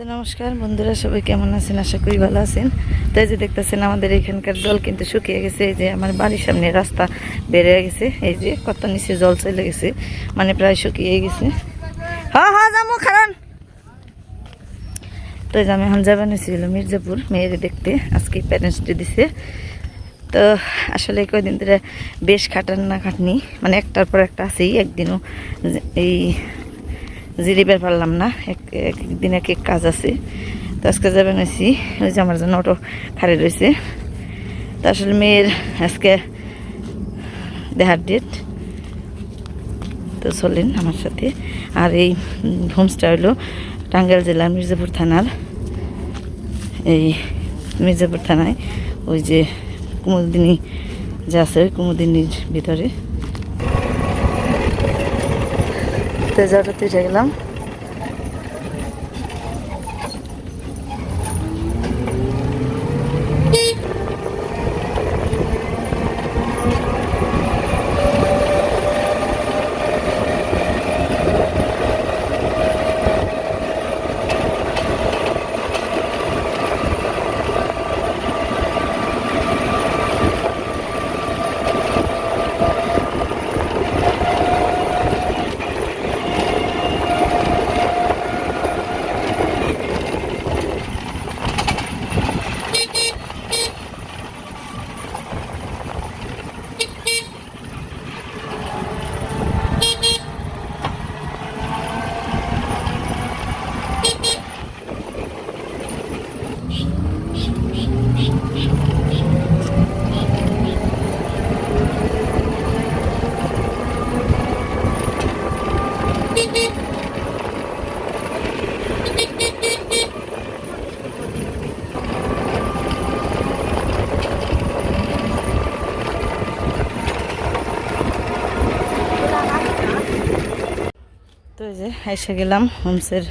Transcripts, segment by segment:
তো নমস্কার বন্ধুরা, সবাই কেমন আছেন? আশা করি ভালো আছেন। তো এই যে দেখতেছেন আমাদের এখানকার জল কিন্তু শুকিয়ে গেছে। এই যে আমার বাড়ির সামনে রাস্তা বেড়ে গেছে, এই যে কত নিচে জল চলে গেছে, মানে প্রায় শুকিয়ে গেছে। হ্যাঁ হ্যাঁ যাবো খারান। তো এই যে আমি এখন যাবেন হয়েছিল মির্জাপুর মেয়ের দেখতে, আজকে প্যারেন্টস ডে দিছে। তো আসলে কয়েকদিন ধরে বেশ খাটনি, মানে একটার পর একটা আছেই, একদিনও এই জিরিবার পারলাম না, একদিন এক এক কাজ আছে। তো আজকে যাবেন হয়েছি, ওই যে আমার জন্য অটো খাড়ে রয়েছে। তো আসলে মেয়ের আজকে দেহার ডেট। তো চলেন আমার সাথে। আর এই হোমস্টে হলো টাঙ্গাইল জেলার মির্জাপুর থানার, এই মির্জাপুর থানায় ওই যে কুমুদিনী যা আছে ওই কুমুদিনীর ভিতরে। তো অটোতে উঠে গেলাম। তো এই যে এসে গেলাম হোমসের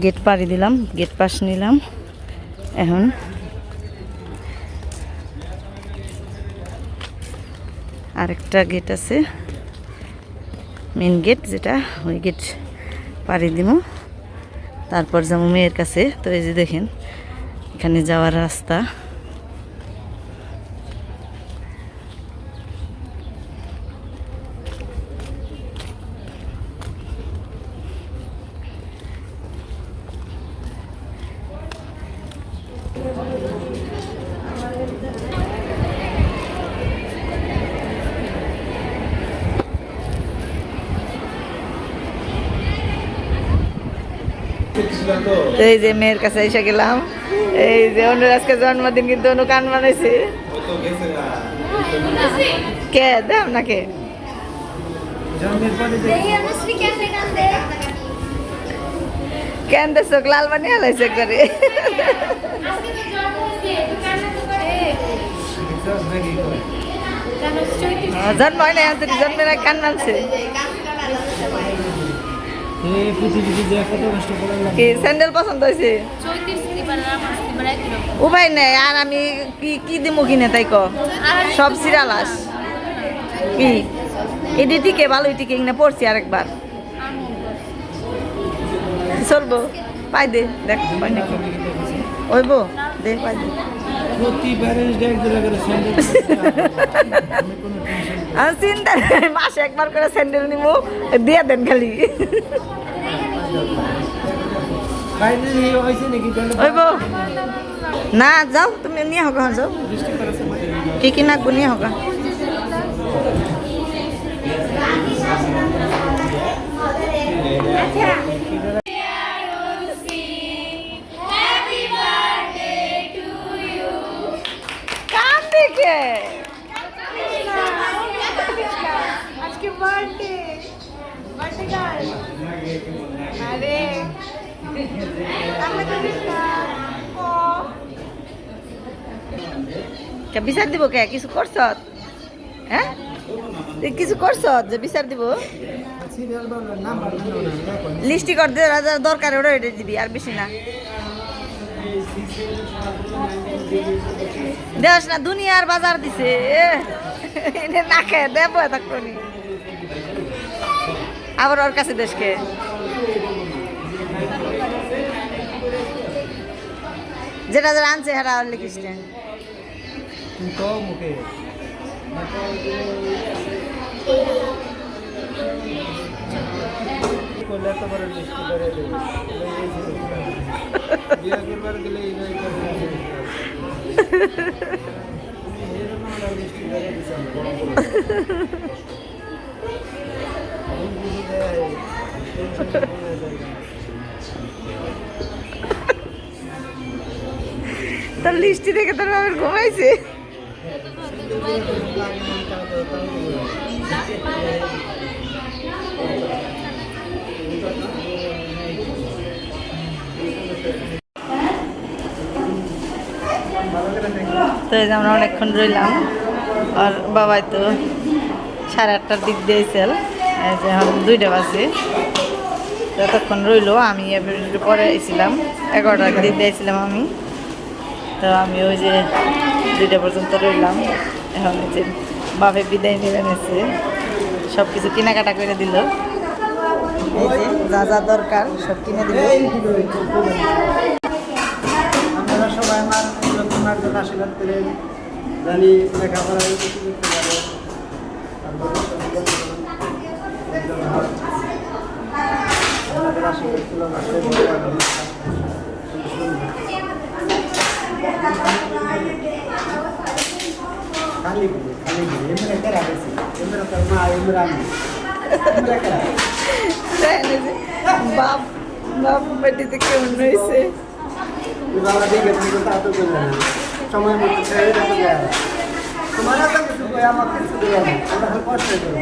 গেট পাড়ি দিলাম, গেট পাস নিলাম। এখন আরেকটা গেট আছে, মেন গেট যেটা, ওই গেট পাড়ি দিব, তারপর যাবো মেয়ের কাছে। তো এই যে দেখেন এখানে যাওয়ার রাস্তা। তো এই যে মেয়ের কাছে এসে গেলাম। এই যে অনুর আজকে জন্মদিন, কিন্তু অনু কান বানাইছে। কে দেব না কে কেন দেশ লাল বানিয়ে হালাইছে করে। জন্ম হয় না, জন্মের কান বানছে। কি স্যান্ডেল পছন্দ হয়েছে? উপায় নেই, আর আমি কি কি দিব কিনে তাই ক, সব সিরালাস কি এটি টিকে ভালোই টিকে কিনা পড়ছি আরেকবার চলবো। পাই দে দেখ পাই নাকি ওইব দে পাই দে। আমি চিন্তা মাসে একবার করে স্যান্ডেল নিব, দিয়ে দেন খালি। না যাও তুমি নিয়ে হোক, যাও কি কি নাকবো নিয়ে হোক। কাম দেখে আজকে বার্থডে গার্ল। আরে বিচার দিব কে? কিছু করছ? হ্যাঁ কিছু করছ যে বিচার দিব? লিস্টি কর দে, দরকার ওরা এটা দিবি, আর বেশি না। দেখ না দুনিয়ার বাজার দিছে, না খেয়ে দেব এতক্ষণি আবার ওর কাছে দেশকে। যেটা যারা আনছে হেরা আর লিখিস না তো মুখে করলে তো বড় মিষ্টি করে দেবে বিয়া করবার গেলে এই নাই করে মিষ্টি করে দিছে বড় বড় তোর লিস্টি দেখে তোর বাবার ঘুমাইছে তো এই যে আমরা অনেকক্ষণ রইলাম আর বাবাই তো 8:30টার দিক দিয়েছিল এই যে এখন 2টা বাজে ততক্ষণ রইলো আমি একটু পরে এসেছিলাম 11টার দিক দিয়েছিলাম আমি তো আমি ওই যে 2টা পর্যন্ত রইলাম এখন এই যে বাপে বিদায় নিয়ে এনেছে সব কিছু কেনাকাটা করে দিল এই যে যা যা দরকার সব কিনে দিল আপনারা সবাই আমার যতনার জন্য আশীর্বাদ করেন জানি লেখাপড়া কিছু করতে পারে আপনাদের আশীর্বাদ ছিল খালি খালি এমনি একটা রাখছি এমনি তোর মা এমনি আমি বাপ বাপ বাড়িতে কেমন হয়েছে বাবা দেখে তুমি তো তাতো করবে না সময় মতো ছেড়ে দিতে যায় তোমার তো কিছু কই আমাকে কিছু দেবে না আমরা কষ্ট করব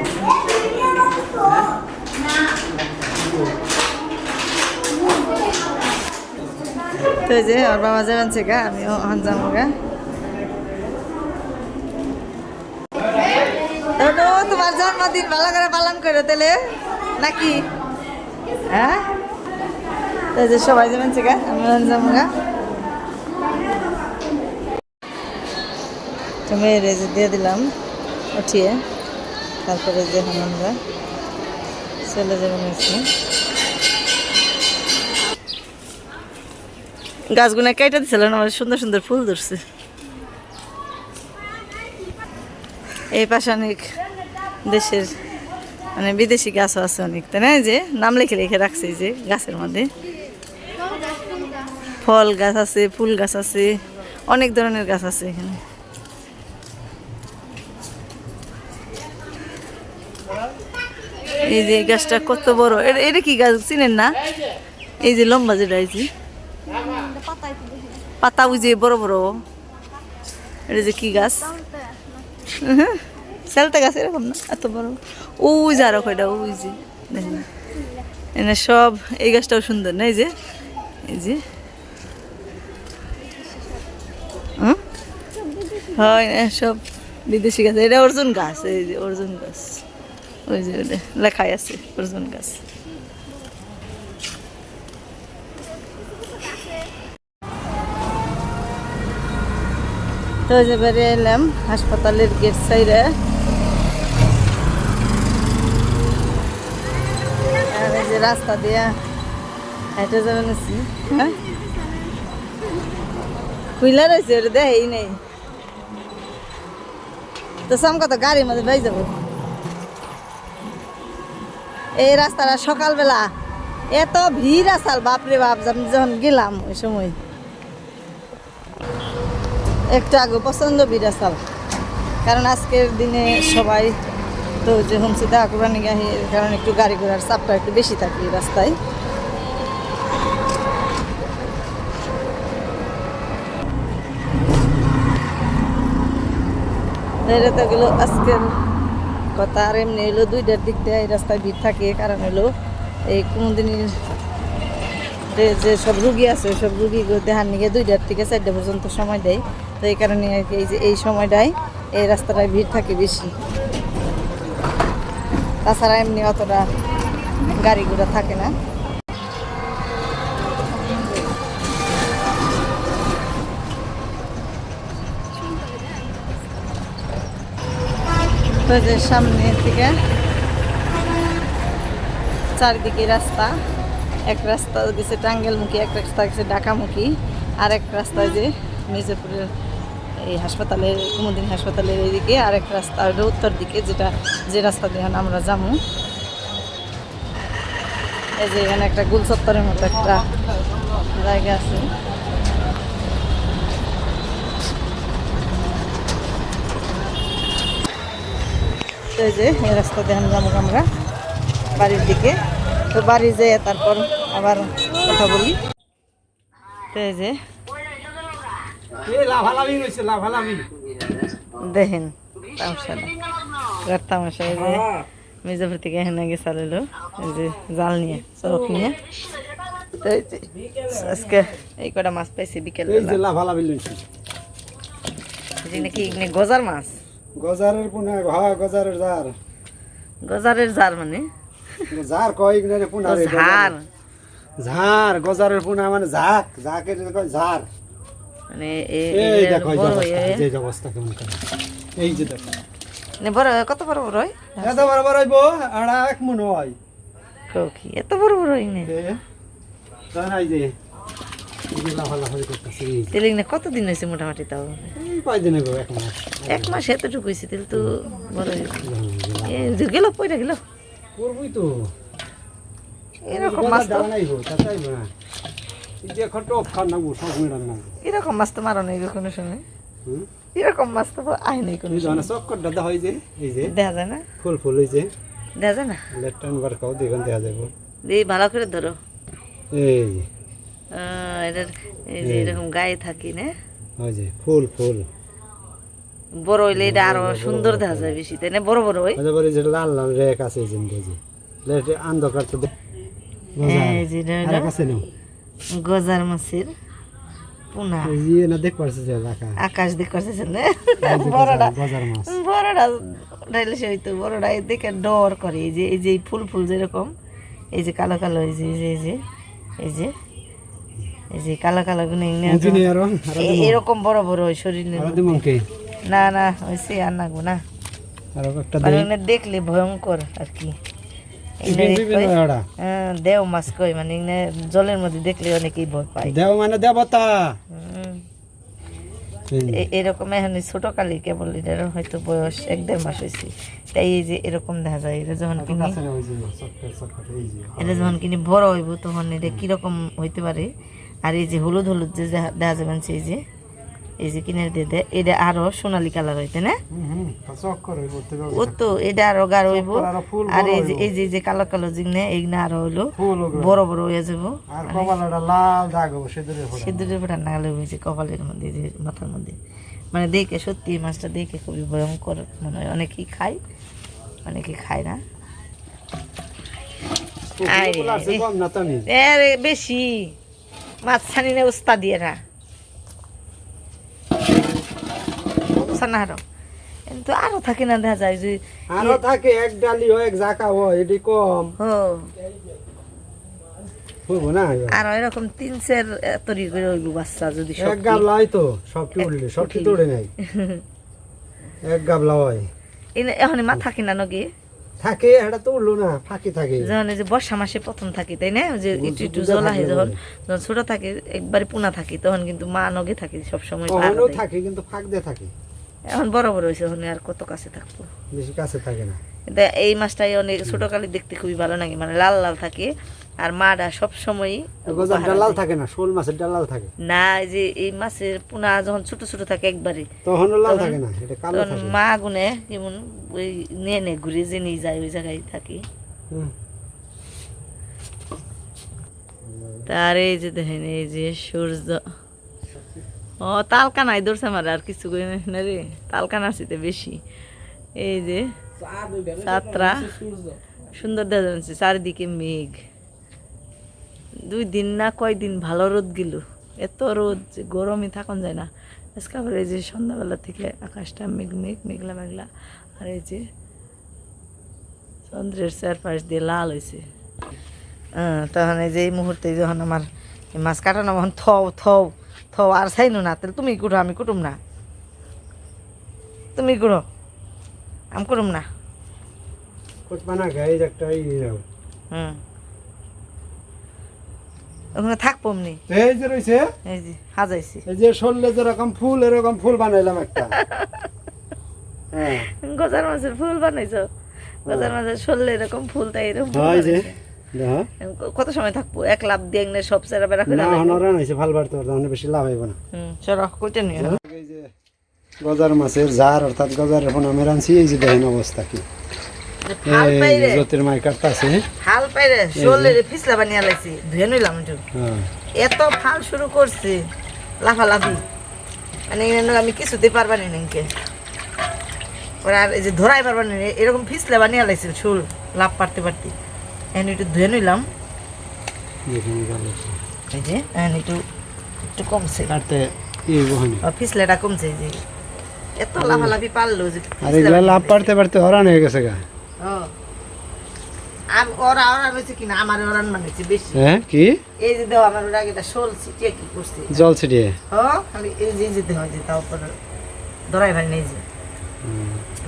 তো যে আর বাবা যাবেন গা আমিও হান যাবো গা তোমার জন্মদিন ভালো করে পালন করো তাহলে নাকি হ্যাঁ তো যে সবাই যাবেন গা আমিও হান যাবো গা তো মেয়ের যে দিয়ে দিলাম উঠিয়ে তারপরে যে এখন আমরা চলে যাবেন গাছগুলো কেটে দিচ্ছিলেন আমার সুন্দর সুন্দর ফুল ধরছে এই পাশে অনেক দেশের মানে বিদেশি গাছও আছে অনেক তাই না যে নাম লিখে লিখে রাখছে যে গাছের মধ্যে ফল গাছ আছে ফুল গাছ আছে অনেক ধরনের গাছ আছে এখানে এই যে গাছটা কত বড় এটা কি গাছ চিনেন না এই যে লম্বা যেটা এই যে পাতা বুঝে বড় বড় এটা যে কি গাছ সেলতা গাছ এরকম না এত বড় ওই যে আরো কয়টা ওই যে দেখুন এনে সব এই গাছটাও সুন্দর না এই যে হয় না সব বিদেশি গাছ এটা অর্জুন গাছ এই যে অর্জুন গাছ ওই যে ওটা লেখাই আছে অর্জুন গাছ তো যে বেরিয়ে এলাম হাসপাতালের গেট সাইডে আর এই যে রাস্তা দিয়া হেঁটে যাবেন হ্যাঁ খুইলা রয়েছে ওটা দেয় নেই তো সামকা তো গাড়ির মধ্যে ভাই যাবো এই রাস্তাটা সকালবেলা এত ভিড় আসাল বাপরে বাপ যখন গেলাম ওই সময় একটু আগে প্রচন্ড ভিড় আসাল কারণ আজকের দিনে সবাই তো যে হোমসে দেখা কোরআনি গাহি কারণ একটু গাড়ি ঘোড়ার চাপটা একটু বেশি থাকে রাস্তায় এটা তো গেলো আজকের কথা আর এমনি হলো 2টার দিক দিয়ে এই রাস্তায় ভিড় থাকে কারণ হলো এই কোনোদিনের যে সব রুগী আছে সব রুগীগুলো দেখার নিয়ে 2টার থেকে 4টা পর্যন্ত সময় দেয় তো এই কারণে আর কি এই যে এই সময়টায় এই রাস্তাটায় ভিড় থাকে বেশি তাছাড়া এমনি অতটা গাড়ি ঘোড়া থাকে না তো যে সামনে থেকে চারদিকে রাস্তা এক রাস্তা গেছে টাঙ্গাইলমুখী এক রাস্তা গেছে ঢাকামুখী আরেক রাস্তায় যে মির্জাপুরের এই হাসপাতালের কুমুদিনী হাসপাতালের এইদিকে আরেক রাস্তা হলো উত্তর দিকে, যেটা যে রাস্তা দিয়ে আমরা যাবো। এই যে এখানে একটা গুল চত্বরের মতো একটা জায়গা আছে। তো এই যে এই রাস্তা দিয়ে যাবো আমরা বাড়ির দিকে। তো বাড়ি যেয়ে তারপর আবার কথা বলি। তো এই যে দেখেন তামাশা, এই যে মির্জাপুর থেকে এখানে গেছে এলো এই যে জাল নিয়ে, চরক নিয়ে। তো এই যে আজকে এই কটা মাছ পাইছি বিকেল নাকি গজার মাছ, গজারের পুনা, হ্যাঁ গজারের জার, গজারের জার মানে জার কয় না পুনা রে, ঝার ঝার গজারের পুনা মানে ঝাক, ঝাকের কয় ঝার। মানে এই দেখো এই যে অবস্থা কেমন করে, এই যে দেখো বড় কত বড় বড় হয়, এত বড় বড় হইবো আড়া এক মন হয় কি এত বড় বড় হয় না। এই যে লাফালাফি করতেছে, তেল কতদিন হয়েছে মোটামুটি? তাও এই কয়দিন হইবো, এক মাস। এক মাস এতটুকু হয়েছে, তেল তো বড় গেল পয়টা গেল করবই তো এরকম মাছ তো, এরকম মাছ তো মারো নাই কোনো সময়, এরকম মাছ তো আয় নাই কোনো সময়। চক্কর দাদা হয় যে এই যে দেখা যায় না, ফুল ফুল এই যে দেখা যায় না, লেফটান বার খাও দেখুন দেখা যাবো। এই ভালো করে ধরো, এই যে এটার এই যে এরকম গায়ে থাকি না, ওই যে ফুল ফুল বড় হইলে এটা আরো সুন্দর দেখা যায় বেশি, তাই না? বড় বড় হয়, যে লাল লাল রেক আছে এই যে অন্ধকার তো গজার মাছের পোনা, দেখ পারছে আকাশ দেখ পারছে না, বড়টা বড়টা ডাইলে সে হইতো, বড়টা দেখে ডর করে। এই যে ফুল ফুল যেরকম, এই যে কালো কালো, এই যে এই যে এই যে এই যে কালো কালো এরকম বড় বড় হয় শরীর। না না হয়েছে আর নাগবো না, দেখলে ভয়ঙ্কর আর কি। দেও মাছ কই মানে জলের মধ্যে দেখলে অনেকেই ভয় পায়, দেও মানে দেবতা। এরকম এখন ছোট কালে কেবল এটার হয়তো বয়স 1-1.5 মাস হয়েছে, তাই এই যে এরকম দেখা যায়। এটা যখন কিনি বড় হইব তখন এটা কিরকম হইতে পারে। আর এই যে হলুদ হলুদ যে দেখা যাবেন, এই যে কিনে দিয়ে দেয়, এটা আরো সোনালী কালার হইতে না, ও তো এটা আরো গাঢ় হইব। আর এই যে কালো কালো জিগনে এইগুলো আরো হইলো বড় বড় হয়ে যাবো, সিঁদুরের ফোটা নাগালে হয়েছে কপালের মধ্যে, যে মাথার মধ্যে। মানে দেখে সত্যি এই মাছটা দেখে খুবই ভয়ঙ্কর মনে হয়। অনেকেই খায়, অনেকেই খায় না। বেশি মাছ ছানি না উস্তা দিয়ে না কিন্তু আরো থাকে না, দেখা যায় যে আরো থাকে, এক ডালি হয় এক জাকা হয়, এটি কম হইবো না। আর এরকম 3-4 তরি করে হইব বাচ্চা, যদি এক গাবলা হয় তো সবটি উঠলে সবটি তোড়ে নাই, এক গাবলা হয়। এখন মা থাকে না নগে থাকে, এটা তো উঠলো না, ফাঁকি থাকে। যখন এই যে বর্ষা মাসে প্রথম থাকে, তাই না, যে একটু একটু জল আহে, যখন ছোট থাকে একবারে পোনা থাকে, তখন কিন্তু মা নগে থাকে সবসময়, থাকে কিন্তু ফাঁক দিয়ে থাকে। এখন বড় বড় হয়েছে, এখন আর কত কাছে থাকবো, বেশি কাছে থাকে না। এই মাছটাই অনেক ছোট কালে দেখতে খুবই ভালো লাগে, মানে লাল লাল থাকে। আর মাটা সবসময় লাল থাকে না, শোল মাছের লাল থাকে না, যে এই মাছের পোনা যখন ছোট ছোট থাকে একবারে, তখন লাল থাকে না, এটা কালো থাকে। মা গুনে যেমন ওই নিয়ে ঘুরে যে নিয়ে যায়, ওই জায়গায় থাকি। তার এই যে দেখেন, এই যে সূর্য, ও তালকানাই ধরছে আমার, আর কিছু করে না রে, তালকানা আছে বেশি। এই যে সাতরা সুন্দর দেখা যাচ্ছে, চারিদিকে মেঘ। 2 দিন না কয়দিন ভালো রোদ গেল, এত রোদ যে গরমই থাকুন যায় না। আজকে আবার এই যে সন্ধ্যাবেলা থেকে আকাশটা মেঘ মেঘ মেঘলা মেঘলা, আর এই যে চন্দ্রের চারপাশ দিয়ে লাল হয়েছে। তখন এই যে এই মুহূর্তে যখন আমার মাছ কাটানো, তখন থও আর চাইনো না, তাহলে তুমি কুটো, আমি কুটুম না, তুমি কুড়ো, আমি কুটুম না। ওখানে থাকবো এমনি। এই যে রয়েছে, এই যে হাজাইছি, এই যে শরীরে যেরকম ফুল এরকম ফুল বানাইলাম একটা। হ্যাঁ গজার মাছের ফুল বানাইছো, গজার মাছের শরীরে এরকম ফুল, তাই এরকম ফুল হয় যে বানাইছো। কত সময় থাকবো? এক লাভ দিয়ে এনে সব সেরা বেড়া করে না হনরা নাইছে ভাল বাড়তে পারতে বেশি লাভ হইব না। চলো কইতে নিয়ে এই যে গজার মাছের জার অর্থাৎ গজারের ফোন আমি রাঁধছি। এই যে দেখেন অবস্থা কি, হাল পাইরে জ্যোতির্ময় কাটতাছে, হাল পাইরে শরীরে ফিসলা বানিয়ে লাইছি, ধুয়ে নিলাম একটু। এত ফাল শুরু করছে লাফালাফি, মানে আমি কিছুতেই পারবানি নাকি ওরা, আর এই যে ধরাই পারবানি, এরকম ফিসলা বানিয়ে লাইছে শুল লাভ পারতে পারতে। এখন একটু ধুয়ে নিলাম, এই যে এখন একটু একটু কমছে, কাটতে এই বহানি ফিসলাটা কমছে। এই যে এত লাফালাফি পারলো যে আর এগুলা লাভ পারতে পারতে হরান হয়ে গেছে গা। ওরা ওরা হয়েছে কিনা আমার ওরান মানেছে বেশি। হ্যাঁ কি এই যে দেও আমার ওরা এটা শোল ছিটিয়ে কি করছে, জল ছিটিয়ে খালি এই যে দেওয়া যে তাও ধরাই ভাই নেই যে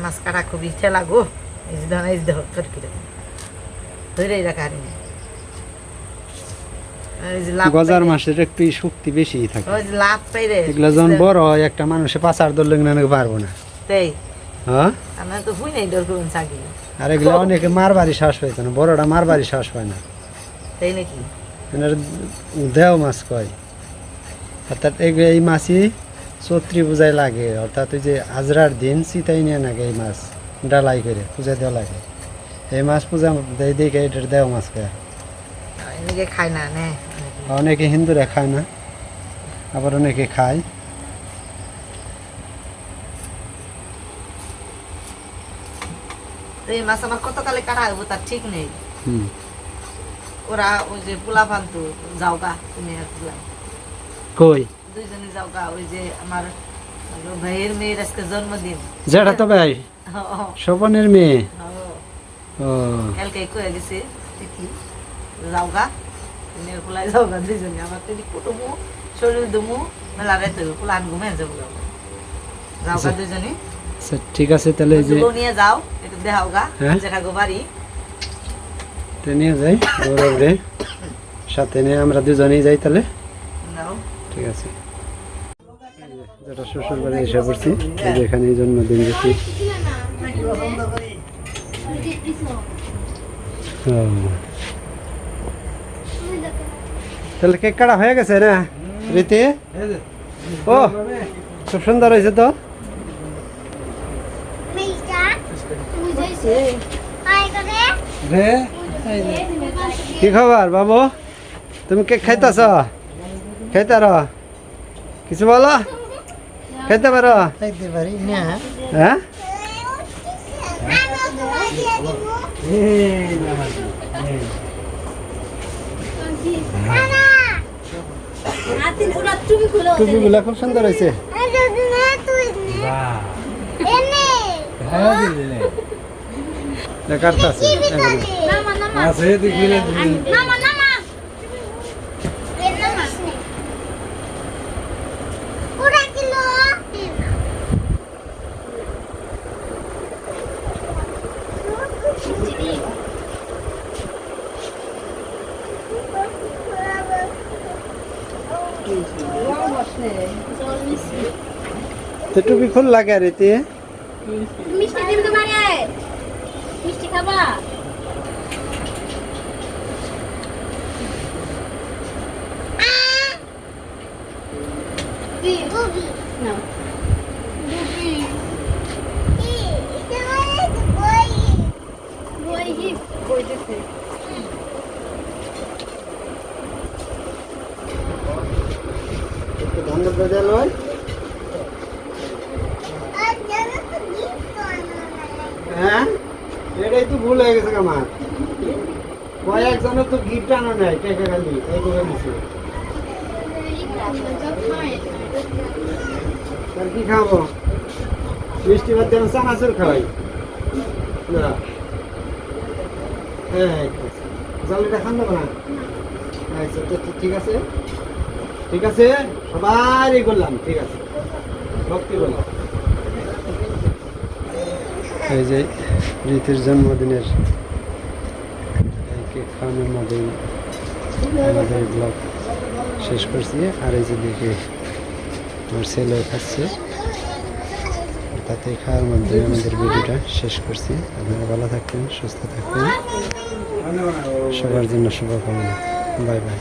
মাছ কাটা খুবই ঠেলা গো। এই যে দেওয়া, এই যে দেহ ফটকি ধরে রাখা আর গজার মাছের একটু শক্তি বেশি থাকে। ওই যে লাভ পাইরে এগুলা যখন বড় হয় একটা মানুষে পাচার ধরলে পারবো না। তাই হ্যাঁ আমরা তো হুই নাই ডর করুন চাকি। আর এগুলা অনেকে মারবারি শ্বাস পাইতো না, বড়টা মারবারি শ্বাস পায় না, তাই নাকি? দেও মাছ কয়। অর্থাৎ এই মাছই চৈত্রী পূজায় লাগে, অর্থাৎ ওই যে আজরার দিন চিতাই নিয়ে নাগে এই মাছ ডালাই করে পূজা দেওয়া লাগে। এই মাছ পূজা দেখে এটার দেও মাছ খায়। এনেকে খায় না নে, অনেকে হিন্দুরা খায় না, আবার অনেকে খায়। এই মাছ আমার কত কালে কাটা হইব তার ঠিক নেই। ওরা ওই যে পোলা ফান্তু যাওগা, তুমি আর পোলা কই দুইজনে যাওগা, ওই যে আমার ভাইয়ের মেয়ের আজকে জন্মদিন। যেটা তো ভাই স্বপনের মেয়ে, ও কালকে কয়ে গেছে তিথি যাওগা, তুমি আর পোলাই যাওগা দুইজনে। আমার তো কুটুমু শরীর দুমু মেলা রাইতে পোলা আন ঘুমে যাবো যাওগা দুইজনে। ঠিক আছে তাহলে যে নিয়ে যাও একটু দেখাওগা যেটা গো বাড়ি নিয়ে যাই গৌরবরে সাথে নিয়ে আমরা দুজনেই যাই তাহলে। ঠিক আছে, যেটা শ্বশুর বাড়ি এসে পড়ছি, এই যে এখানে জন্মদিন গেছি। তাহলে কেক কাটা হয়ে গেছে না রীতি? ও খুব সুন্দর হয়েছে তো। কি খবর বাবু, তুমি কেক খাইতেছ? খাইতে পারো? কিছু বলো, খাইতে পারো? হ্যাঁ টুপিগুলা খুব সুন্দর হয়েছে। কাটতাছে তো টুপি ফুল লাগে আর এতে মিষ্টি দিন তোমারে, মিষ্টি খাবা? গুবি না গুবি বই দিতে একটু ধান বাজা লয়। হ্যাঁ এটাই তো ভুল হয়ে গেছে আমার, কয়েকজনের তো গিফট আনা নাই কেকে খালি এই করে দিছে। আর কি খাবো? মিষ্টি ভাত যেন চানাচুর খাওয়াই না। হ্যাঁ জালিটা খান দেবো না। আচ্ছা তো ঠিক আছে, ঠিক আছে সবাই করলাম, ঠিক আছে ভক্তি বললাম। এই যে রীতির জন্মদিনের কেক খাওয়ানোর মধ্যেই আমাদের ব্লগ শেষ করছি। আর এই যে দেখে আমার ছেলে খাচ্ছে, তাতে খাওয়ার মাধ্যমে আমাদের ভিডিওটা শেষ করছি। আপনারা ভালো থাকবেন, সুস্থ থাকবেন, সবার জন্য শুভকামনা। Bye bye.